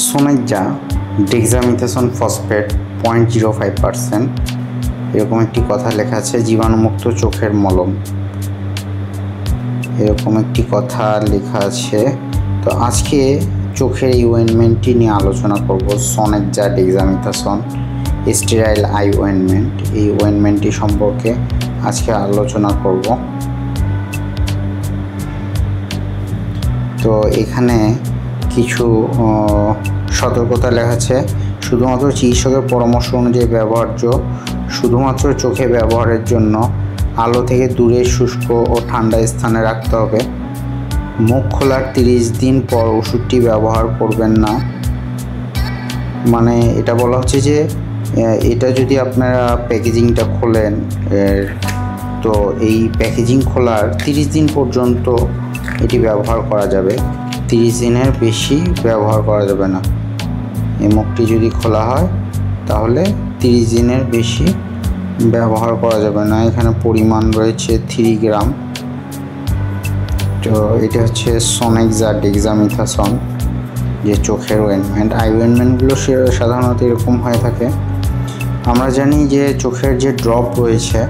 সোনেকজা dexamethasone phosphate 0.05%, এরকম একটি কথা লেখা আছে। জীবাণুমুক্ত চোখের মলম, এরকম একটি কথা লেখা আছে। তো আজকে চোখের এই ওয়েনমেন্টটি নিয়ে আলোচনা করব। সোনেকজা ডেক্সামিথাসন স্টেরাইল আই ওয়েনমেন্ট, এই ওয়েনমেন্টটি সম্পর্কে আজকে আলোচনা করব। তো এখানে কিছু সতর্কতা লেখা আছে। শুধুমাত্র চিকিৎসকের পরামর্শ অনুযায়ী ব্যবহার্য, শুধুমাত্র চোখে ব্যবহারের জন্য, আলো থেকে দূরে শুষ্ক ও ঠান্ডা স্থানে রাখতে হবে। মুখ খোলার 30 দিন পর ওষুধটি ব্যবহার করবেন না। মানে এটা বলা হচ্ছে যে এটা যদি আপনারা প্যাকেজিংটা খোলেন, তো এই প্যাকেজিং খোলার 30 দিন পর্যন্ত এটি ব্যবহার করা যাবে। 30 দিনের বেশি ব্যবহার করা যাবে না। এই মুখটি যদি খোলা হয় তাহলে 30 দিনের বেশি ব্যবহার করা যাবে না। এখানে পরিমাণ রয়েছে 3 গ্রাম। তো এটা হচ্ছে সোনেকজা ডেক্সামিথাসন, যে চোখের ওয়েনমেন্ট। আই ওয়েনমেন্টগুলো সাধারণত এরকম হয়ে থাকে। আমরা জানি যে চোখের যে ড্রপ রয়েছে,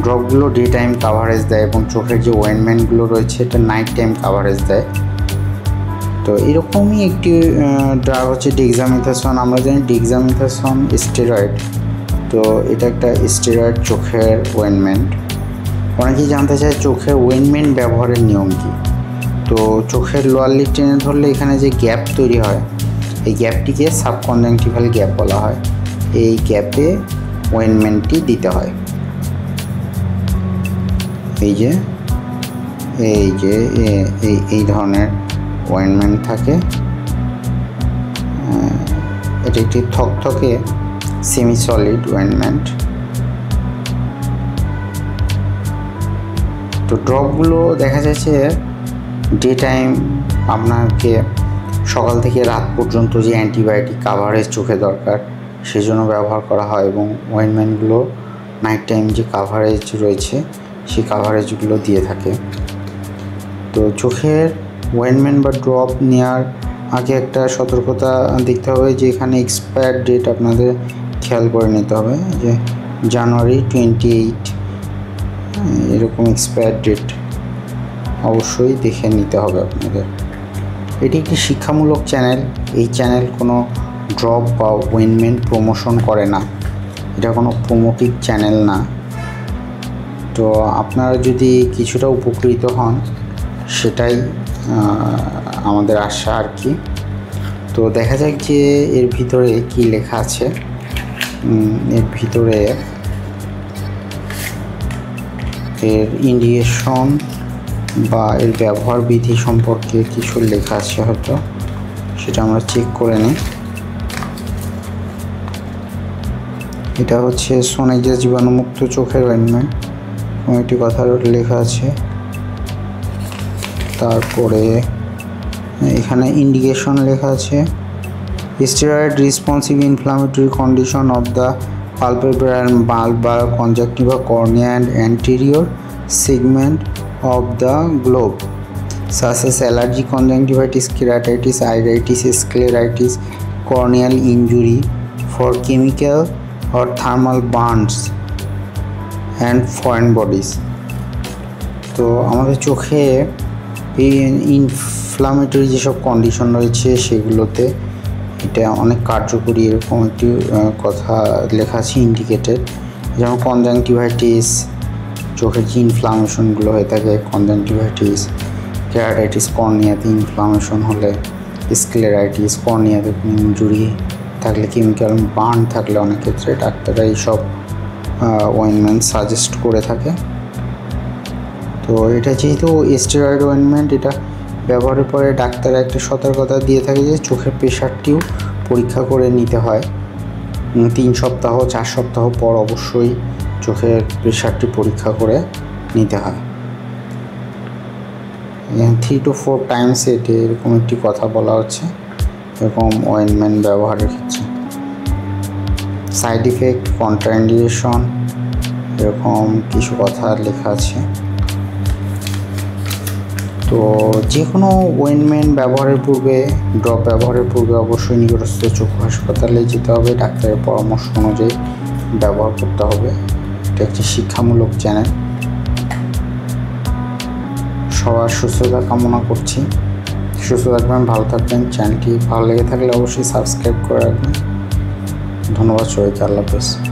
ড্রপগুলো ডে টাইম কাভারেজ দেয় এবং চোখের যে ওয়েনমেন্টগুলো রয়েছে এটা নাইট টাইম কাভারেজ দেয়। তো এরকমই একটি ড্রাগ হচ্ছে ডেক্সামিথাসন। আমরা জানি ডেক্সামিথাসন স্টেরয়েড, তো এটা একটা স্টেরয়েড চোখের ওয়েনমেন্ট। অনেকেই জানতে চায় চোখের ওয়েনমেন্ট ব্যবহারের নিয়ম কী। তো চোখের লোয়ার লিড টেনে ধরলে এখানে যে গ্যাপ তৈরি হয়, এই গ্যাপটিকে সাবকনজাংটিভাল গ্যাপ বলা হয়। এই গ্যাপে ওয়েনমেন্টটি দিতে হয়। এই ধরনের ওয়েনমেন্ট থাকে। এটি একটি থকথকে সেমি সলিড ওয়েনমেন্ট। তো ড্রপগুলো দেখা যাচ্ছে ডে টাইম আপনাকে সকাল থেকে রাত পর্যন্ত যে অ্যান্টিবায়োটিক কাভারেজ চোখে দরকার সেজন্য ব্যবহার করা হয়, এবং ওয়েনমেন্টগুলো নাইট টাইম যে কাভারেজ রয়েছে সেই কাভারেজগুলো দিয়ে থাকে। তো চোখের ওয়েনমেন্ট বা ড্রপ নেওয়ার আগে একটা সতর্কতা দেখতে হবে যে এখানে এক্সপায়ার ডেট আপনাদের খেয়াল করে নিতে হবে, যে জানুয়ারি 28 এরকম এক্সপায়ার ডেট অবশ্যই দেখে নিতে হবে আপনাদের। এটি একটি শিক্ষামূলক চ্যানেল। এই চ্যানেল কোনো ড্রপ বা ওয়েনমেন্ট প্রমোশন করে না, এটা কোনো প্রমোটিভ চ্যানেল না। তো আপনারা যদি কিছুটা উপকৃত হন সেটাই আমাদের আশা আর কি। তো দেখা যাক যে এর ভিতরে কি লেখা আছে। এর ভিতরে এর ইন্ডিকেশন বা এর ব্যবহার বিধি সম্পর্কে কিছু লেখা আছে, হয়তো সেটা আমরা চেক করে নিই। এটা হচ্ছে সোনেকজা জীবাণুমুক্ত চোখের ওয়েনমেন্ট, একটি কথা লেখা আছে। তারপরে এখানে ইন্ডিকেশন লেখা আছে, steroid responsive inflammatory condition of the palpebral and bulbar conjunctiva cornea and anterior segment of the globe, such as allergic conjunctivitis, keratitis, iritis, scleritis, corneal injury for chemical or thermal burns and foreign bodies। তো আমাদের চোখে এই inflammatory যেসব condition রয়েছে সেগুলোতে এটা অনেক কার্যকরী, এরকম একটি কথা লেখা আছে ইন্ডিকেটেড। যেমন কনজাংটিভাইটিস, চোখের যে ইনফ্লামেশনগুলো হয়ে থাকে, কনজাংটিভাইটিস, কেরাটাইটিস, কর্নিয়াতে ইনফ্লামেশন হলে, স্ক্লেরাইটিস, কর্নিয়াতে ইনজুরি থাকলে, কেমিক্যাল বার্ন থাকলে অনেক ক্ষেত্রে ডাক্তাররা এইসব ওয়েনমেন্ট সাজেস্ট করে থাকে। তো এটা যেহেতু স্টেরয়েড ওয়েনমেন্ট, এটা ব্যবহারের পরে ডাক্তার একটা সতর্কতা দিয়ে থাকে যে চোখের প্রেশারটিও পরীক্ষা করে নিতে হয়। 3 সপ্তাহ 4 সপ্তাহ পর অবশ্যই চোখের প্রেশারটি পরীক্ষা করে নিতে হয়। 3 to 4 টাইমস এটি এরকম একটি কথা বলা হচ্ছে এরকম ওয়েনমেন্ট ব্যবহারের ক্ষেত্রে। সাইড ইফেক্ট, কন্ট্রাইন্ডিকেশন, এরকম কিছু কথা লেখা আছে। তো যে কোনো ওয়েনমেন্ট ব্যবহারের পূর্বে, ড্রপ ব্যবহারের পূর্বে অবশ্যই নিকটস্থ চক্ষু হাসপাতালে যেতে হবে, ডাক্তারের পরামর্শ অনুযায়ী ব্যবহার করতে হবে। এটা একটি শিক্ষামূলক চ্যানেল। সবার সুস্থতা কামনা করছি। সুস্থ থাকবেন, ভালো থাকবেন। চ্যানেলটি ভালো লেগে থাকলে অবশ্যই সাবস্ক্রাইব করে রাখবেন। ধন্যবাদ সবাইকে। আল্লাহ হাফেজ।